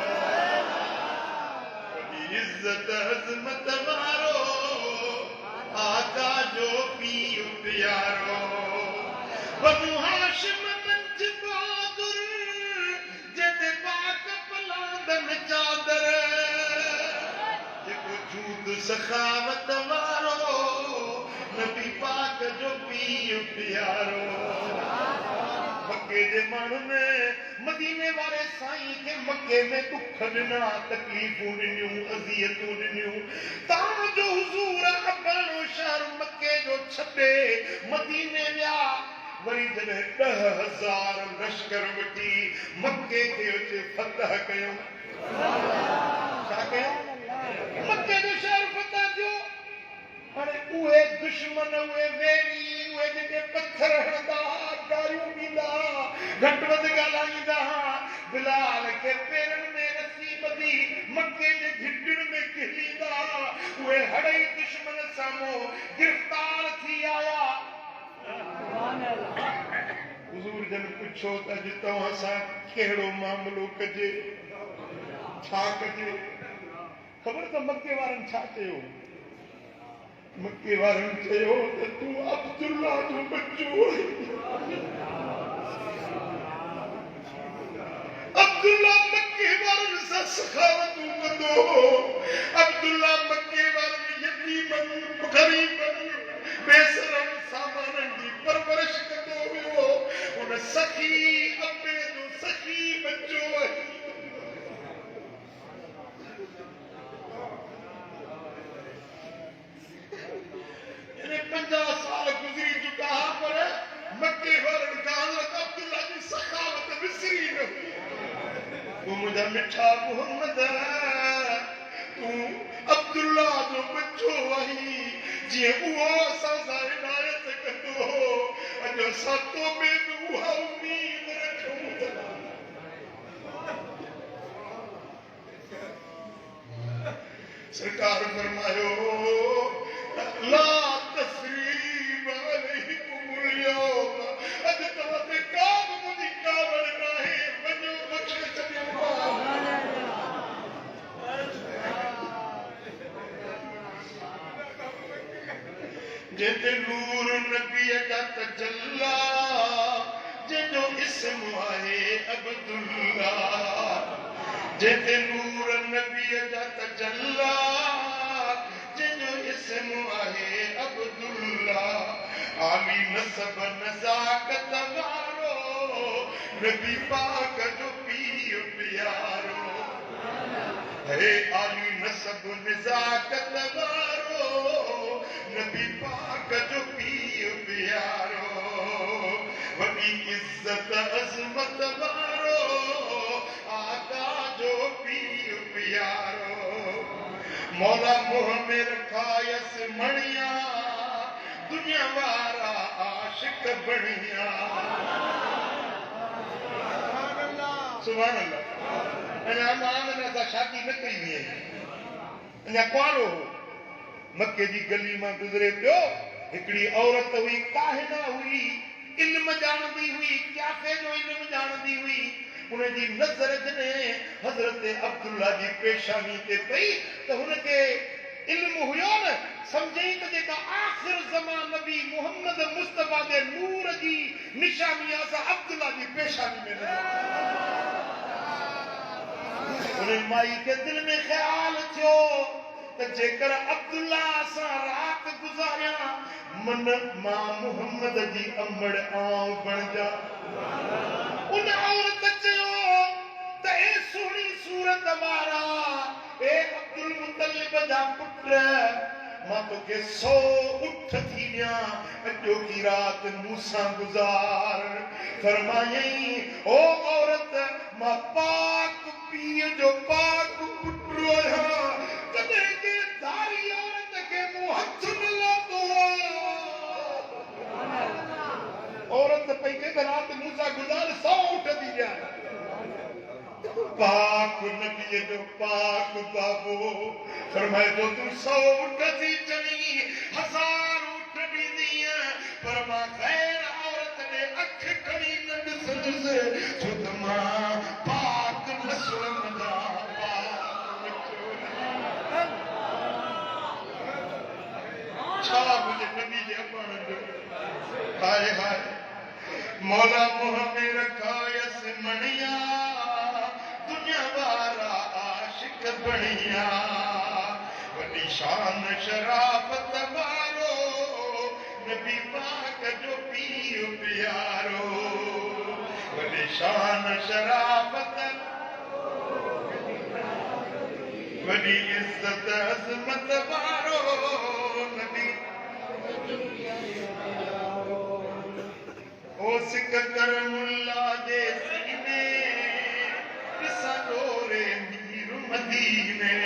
इज्जत अजमत वारो आका जो पीर प्यारो बनु हाशिम मंच बहादुर जते पाक पलांदन चादर जेको झूठ सखावत वारो नबी पाक जो पीर प्यारो मक्के जे माण्हू में मदीने वाले साईं के मक्के में दुख ॾिना तकलीफ़ूं ॾिनियूं अज़ियतूं ॾिनियूं तां जो हुज़ूर अबानो शहर मक्के जो छॾे मदीने विया वरी जॾहिं 10,000 लश्कर वठी मक्के खे उते फतह कयूं छा कयूं मक्के जो शहर फतह थियो हाणे उहे दुश्मन उहे वेरी उहे जेके पत्थर हणंदा गारियूं ॾींदा घट वधि ॻाल्हाईंदा बिलाल के पेरनि में रस्सी ॿधी मक्के जे ढिढनि में किलींदा उहे हड़ई दुश्मन साम्हूं गिरफ़्तार थी आया हुज़ूर जन पुछो त अॼु तव्हां सां कहिड़ो मामिलो कजे छा कजे ख़बर त मक्के वारनि छा चयो मक्के वारनि चयो त तूं अब्दुल्ला जो बच्चो अब्दुल्ला मक्के वारनि सां सखावतूं कंदो अब्दुल्ला मक्के वारनि यतीमनि ग़रीबनि बेसरनि सामाननि जी परवरिश कंदो वियो उन सखी अबे जो सखी बच्चो आहे यानी 50 साल गुज़री चुका पर मक्के वारनि खां हज़रत अब्दुल्ला जी सखावत विसरी न हुई तू मुझा मिठा मोहम्मद तू अब्दुल्ला जो बच्चो आई जी वो असां इनायत कंदो अॼु असां तो में बि उहा उम्मीद रखूं सरकार फरमायो ला तस्रीब अलैकुमुल यौम अॼु तव्हां ते का बि मुंहिंजी कावड़ नाहे वञो बख़्शे छॾियो जेते नूर नबीअ जा तजल्ला जंहिंजो इस्म आहे अब्दुल्ला जेते नूर नबीअ जा तजल्ला जंहिंजो इस्म आहे अब्दुल्ला आली नसब नज़ाकत वारो नबी पाक जो पीर प्यारो है आली नसब नज़ाकत वारो नबी पाक जो पीर प्यारो वॾी इज़्ज़त अज़मत वारो आका जो पीर प्यारो मौला मुँह में रखायस मणिया दुनिया वारा आशिक बणिया सुभान अल्लाह अञा मां सां शादी न कई हुई अञा कुआरो हो मक्के जी गली मां गुज़रे पियो हिकिड़ी औरत हुई काहिना हुई इल्म ॼाणंदी हुई क्याफ़े जो इल्म ॼाणंदी हुई उनजी नज़र जॾहिं हज़रत अब्दुल्ला जी पेशानी ते पई त हुनखे इल्म हुयो न समझई त जेका आख़िर ज़मान नबी मोहम्मद मुस्तफ़ा जे नूर जी निशानी असां अब्दुल्ला जी पेशानी में उन माई के दिल में ख्याल थियो त जेकर अब्दुल्ला सां रात गुज़ारिया मन मां मोहम्मद जी अमड़ आऊं बणजा उन औरत चयो त ए सुहिणी सूरत वारा ए अब्दुल मुतलिब जा पुट मां तोखे 100 उठ थी ॾियां अॼो की रात मूंसां गुज़ार फरमायई ओ औरत मां पाक पीअ जो पाक पुटु आहियां कॾहिं के धारी औरत खे मूं हथ न लाथो औरत पई चए रात मूंसां गुज़ार 100 उठ थी ॾियां पाक नबी जो पाक बाबो फरमाए तो तू 100 उठ थी चवी 1000 उठ भी दिया पर मां खैर औरत ने अख खड़ी न ॾिसंदुसि छो त मां पाक नस्लनि जा छा मुंहिंजे नबी जे अॿण जो हाय हाय मौला मुंह में रखायस मणिया दुनिया वारा आशिक बणिया वॾी शान शराफत वारो नबी पाक जो पीउ प्यारो वॾी शान शराफत वॾी इज़त अज़मत वारो नबी ओ सिक कर मुल्ला जे सीने ॾिसंदो रे मीर मदीने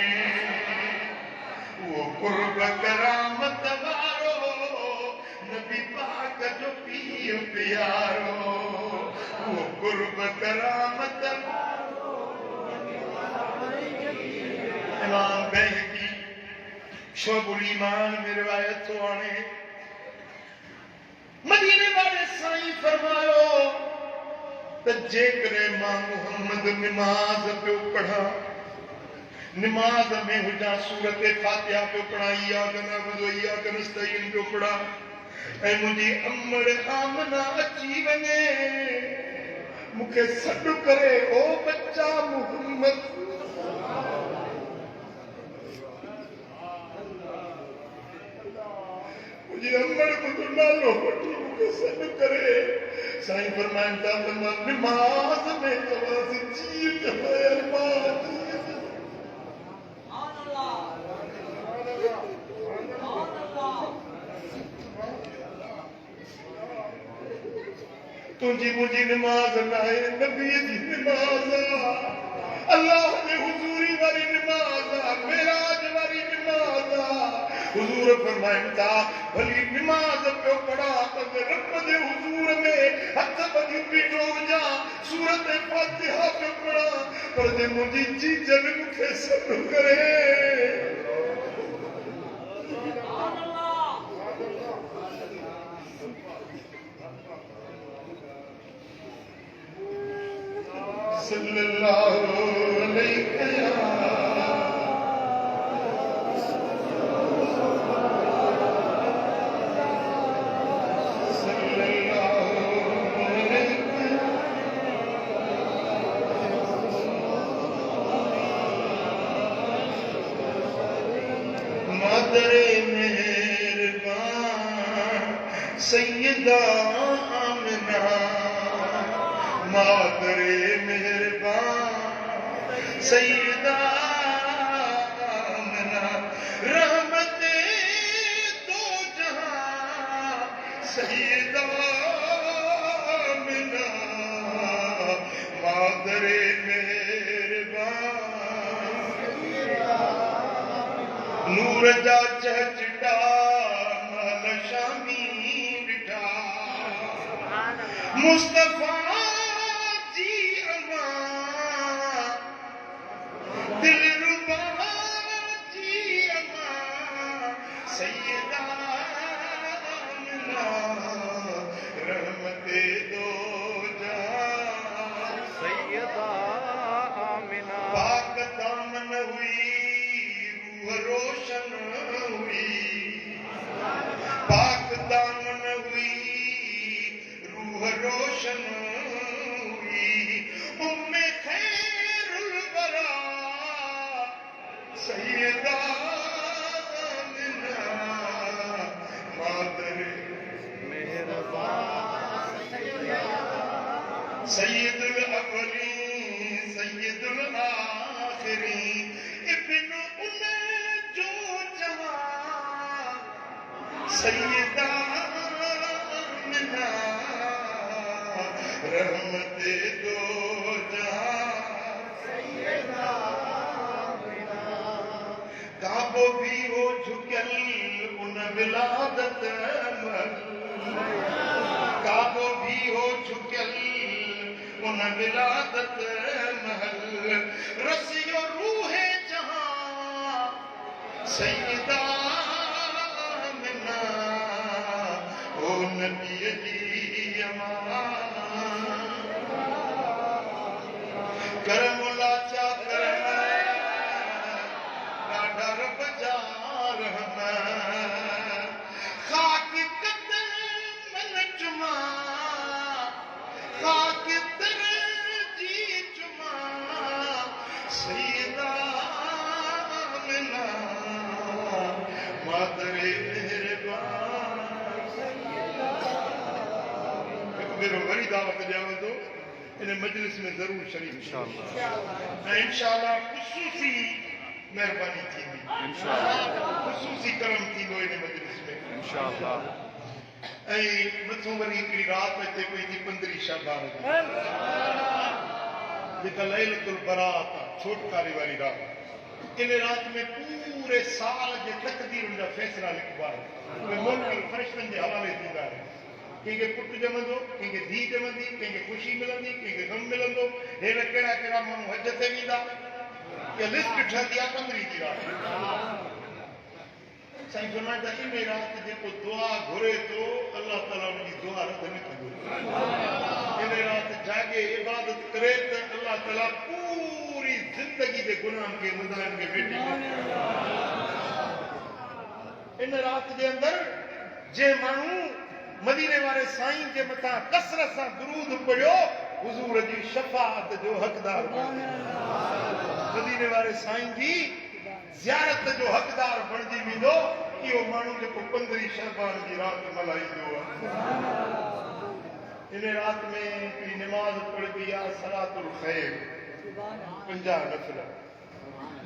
वो कुर्ब करामत वारो नबी पाक जो पीउ प्यारो वो कुर्ब करामत इमाम बहकी शोबुल ईमान में रिवायत तो आने मदीने वाले साईं फरमायो त जेकॾहिं मां मुहम्मद निमाज़ पियो पढ़ा निमाज़ में हुजा सूरत फातिहा पियो पढ़ा इया नअबुदु इया नस्तईन पियो पढ़ा ऐं मुंहिंजी अमड़ आमना अची वञे मूंखे सॾु करे ओ बच्चा मुहम्मद मुंहिंजी अमड़ ॿुधो नालो वठी मूंखे सॾु करे साईं फरमाइनि था त मां निमाज़ में चवांसि जीअं चवां मां तुंहिंजी मुंहिंजी निमाज़ न आहे नबीअ जी निमाज़ आहे अल्लाह जे हुज़ूरी वारी निमाज़ आहे मेराज वारी निमाज़ आहे हुज़ूर फरमाइनि था भली निमाज़ पियो पढ़ा त रब जे हुज़ूर में हथ ॿधी बीठो हुजां सूरत फातिहा पियो पढ़ा पर जे मुंहिंजी जीजन मूंखे सॾु करे सल्लल्लाहु अलैहि मादरे मेहरबान सैयदा आमिना मादरे मेहरबान सैयदा आमिना रहमते दो जहां सैयदा आमिना मादरे नूर जा चहचटा मल शामी ॾिठा मुस्तफा जी अमा दिलरुबा जी अमा सैयदा आमिना रहमते दो जहां सैयदा आमिना पाक दामन हुई रोशन हुई पाक दामन हुई रूह रोशन हुई उम्मे खैरुल वरा सैयदा आमिना मादर मेहरबान सैयदुल अव्वलीन सैयदुल आखिरीन इब्न सैयदा आमिना रहमत दो जहां सैयदा आमिना काबो भी हो झुकल उन विलादत महल काबो भी हो झुकल उन विलादत महल रसियो रूह जहां सैयदा आमिना ओ नबी जी अमान करमुला चा करम ॾाढा रब जा रहम खाक कदर मन चुमा खाक दर जी चुमा सैयदा आमिना मादरे मेहरबान मेरो वरी दावत ॾियांव थो इन मजलिस में ज़रूर शरीक इंशाअल्लाह इंशाअल्लाह ख़ुसूसी मेहरबानी थींदी इंशाअल्लाह ख़ुसूसी करम थींदो इन मजलिस में इंशाअल्लाह ऐं मथों वरी हिकिड़ी राति अचे पई थी 15 शाबान जी जेका लैलतुल बरात आहे छोटकारे वारी राति इन राति में पूरे साल जे तक़दीरुनि जा फ़ैसिला लिखबा आहिनि उहे मुनकर फ़रिश्तनि जे हवाले थींदा आहिनि कंहिंखे पुटु ॼमंदो कंहिंखे धीउ ॼमंदी कंहिंखे ख़ुशी मिलंदी कंहिंखे ग़म मिलंदो हेॾा कहिड़ा कहिड़ा माण्हू हज ते वेंदा इहा लिस्ट ठहंदी आहे 15 जी राति साईं फरमाईंदा इन राति जेको दुआ घुरे थो अलाह ताला उनजी दुआ रद न कंदो इन राति जागे इबादत करे त अलाह ताला पूरी ज़िंदगी जे गुनाहनि खे मुदाहिन खे भेटी इन राति जे अंदरि जे माण्हू मदीने वारे साईं जे मथां कसरत सां दुरूद पढ़ियो हुज़ूर जी शफ़ाअत जो हक़दार मदीने वारे साईं जी ज़ियारत जो हक़दार बणिजी वेंदो इहो माण्हू जेको 15 शाबान जी राति मल्हाईंदो आहे इन राति में हिकिड़ी निमाज़ पढ़बी आहे सलातुल ख़ैर 50 नफ़िल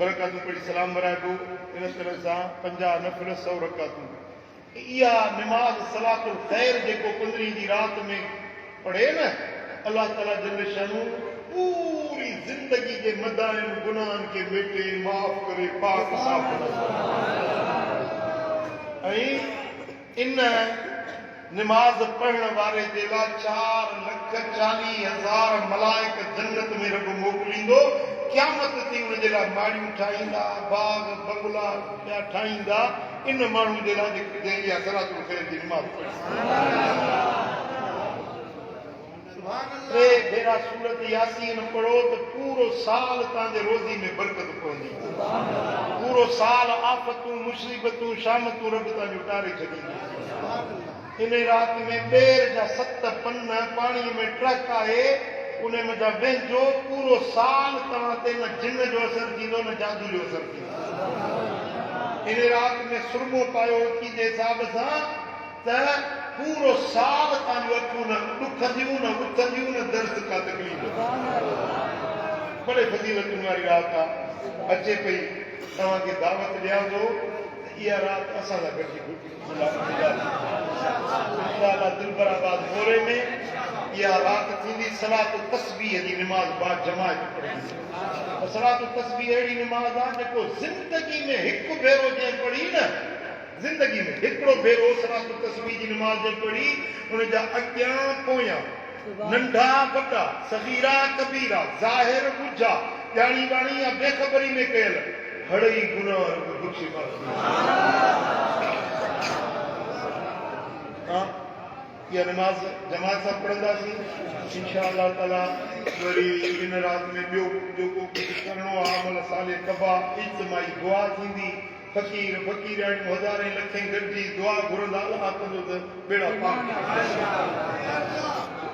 बरक़ातूं पढ़ी सलाम वराइबो इन तरह सां 50 नफ़िल 100 रकातूं इहा निमाज़ सलातुल ख़ैर जेको 15 जी राति में पढ़े न अल्लाह ताला जल शानू पूरी ज़िंदगी जे मदाइन गुनाहनि खे मेटे माफ़ करे पाक साफ़ ऐं इन निमाज़ पढ़ण वारे जे लाइ 4,40,000 मलाइक जन्नत में रब मोकिलींदो क़यामत ते उन जे लाइ माड़ियूं ठाहींदा बाग बंगला ॿिया ठाहींदा इन माण्हू जे लाइ जंहिं इहा सलातुल ख़ैर जी निमाज़ पढ़ी टे भेरा सूरत यासीन पढ़ो त पूरो साल तव्हांजे रोज़ी में बरकत पवंदी पूरो साल आफ़तूं मुसीबतूं शामतूं रब तव्हांजो उतारे छॾींदी इन राति में ॿेर जा 7 पन पाणीअ में ट्रक आहे उन में जा वेझो पूरो साल तव्हां ते न जिन जो असर थींदो न जादू जो असर थींदो इन राति में सुरमो पायो अखी जे हिसाब सां त पूरो साल तव्हांजो अखियूं न ॾुखंदियूं न उथंदियूं न दर्द का तकलीफ़ बड़े फज़ीलतुनि वारी राति आहे अचे पई तव्हांखे दावत ॾियां थो इहा राति असां सां गॾिजी इंशाअल्लाह दिलबराबाद मोरे में इहा राति थींदी सलातुल तस्बीह जी निमाज़ बाद जमात पढ़ंदी सलातुल तस्बीह अहिड़ी निमाज़ आहे जेको ज़िंदगी में हिकु भेरो जंहिं पढ़ी न ज़िंदगी में हिकिड़ो भेरो सलातुल तस्बीह जी निमाज़ जंहिं पढ़ी उन जा अॻियां पोयां नंढा वॾा सगीरा कबीरा ज़ाहिर ॿुझा ॼाणी ॿाणी या बेख़बरी में कयल हड़ई गुनाह बख़्शे इहा निमाज़ जमात सां पढ़ंदासीं इंशाअल्लाह ताला वरी इन राति में ॿियो जेको कुझु करिणो आहे अमल साले कबा इज्तिमाई दुआ थींदी फ़क़ीर फ़क़ीर हज़ारे लखे गॾिजी दुआ घुरंदा अलाह कंदो त बेड़ा पाक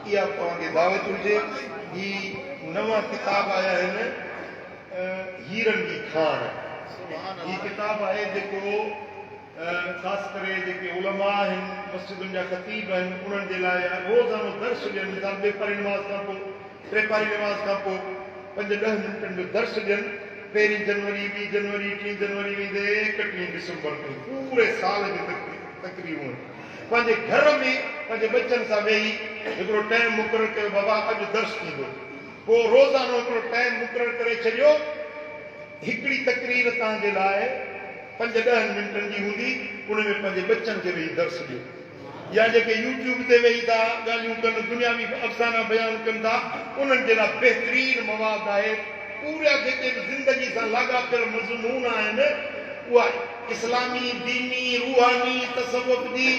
इहा तव्हांखे दावत हुजे ही नवां किताब आया आहिनि हीरनि जी खाण ही किताब आहे जेको ख़ासि करे जेके उलमा आहिनि मस्जिदुनि जा ख़तीब आहिनि उन्हनि जे लाइ रोज़ानो दर्स ॾियनि मिसाल ॿिए पारी निमाज़ खां पोइ टे पारी निमाज़ खां पोइ 5-10 मिंटनि जो दर्स ॾियनि 1 जनवरी 2 जनवरी 3 जनवरी वेंदे 31 दिसंबर ताईं पूरे साल जे तकरीबन थी हुअण पंहिंजे घर में पंहिंजे बच्चनि सां वेही हिकिड़ो टाइम मुक़ररु कयो बाबा अॼु दर्श थींदो पोइ रोज़ानो हिकिड़ो टाइम मुक़ररु करे छॾियो हिकिड़ी तकरीर तव्हांजे लाइ 5-10 मिंटनि जी हूंदी उन में पंहिंजे बच्चनि खे वेही दर्श ॾियो या जेके यूट्यूब ते वेही था ॻाल्हियूं कनि दुनियावी अफ़साना बयानु कनि था उन्हनि जे लाइ बहितरीन मवाद आहे पूरा जेके बि ज़िंदगी सां लाॻापियल मज़मून आहिनि उहा इस्लामी दीनी रूहानी तसव्वुफ़ी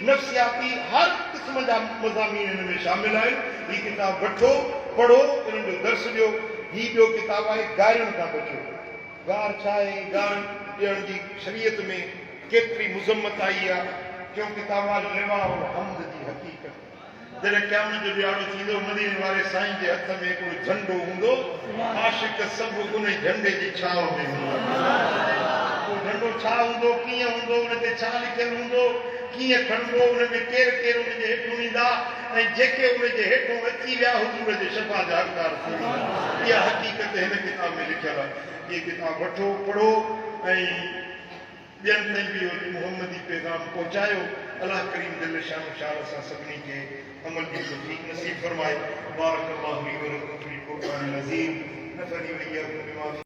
नफ़्सियाती हर क़िस्म जा मज़ामीन हिन में शामिल आहिनि हीअ किताब वठो पढ़ो इन्हनि जो दर्श ॾियो हीअ ॿियो किताब आहे गारियुनि खां बचो गार छा आहे गार ॾियण जी शरीयत में केतिरी मुज़म्मत आई आहे क्यों किताब लेवा और हमद जी हक़ीक़त जॾहिं क़यामत जो ॾियारो थींदो मदीने वारे साईं जे हथ में हिकिड़ो झंडो हूंदो आशिक़ सभु उन झंडे जी छांव में हूंदा उहो झंडो छा हूंदो कीअं हूंदो उन ते छा लिखियलु हूंदो कीअं खणबो उन में केरु केरु उन जे हेठूं ईंदा ऐं जेके उन जे हेठूं अची विया हुजूर जे शफ़ा जा हक़दार थी वेंदा इहा हक़ीक़त हिन किताब में लिखियलु आहे हीअ किताब वठो पढ़ो ऐं ॿियनि ताईं बि मुहम्मदी पैगाम पहुचायो अलाह करीम दिल शान शान सां सभिनी खे अमल जी तौफ़ीक़ नसीब फरमाए बारक अल्लाहु ली व लकुम फ़िल क़ुरआनिल अज़ीम नफ़अनी व इय्याकुम बिमा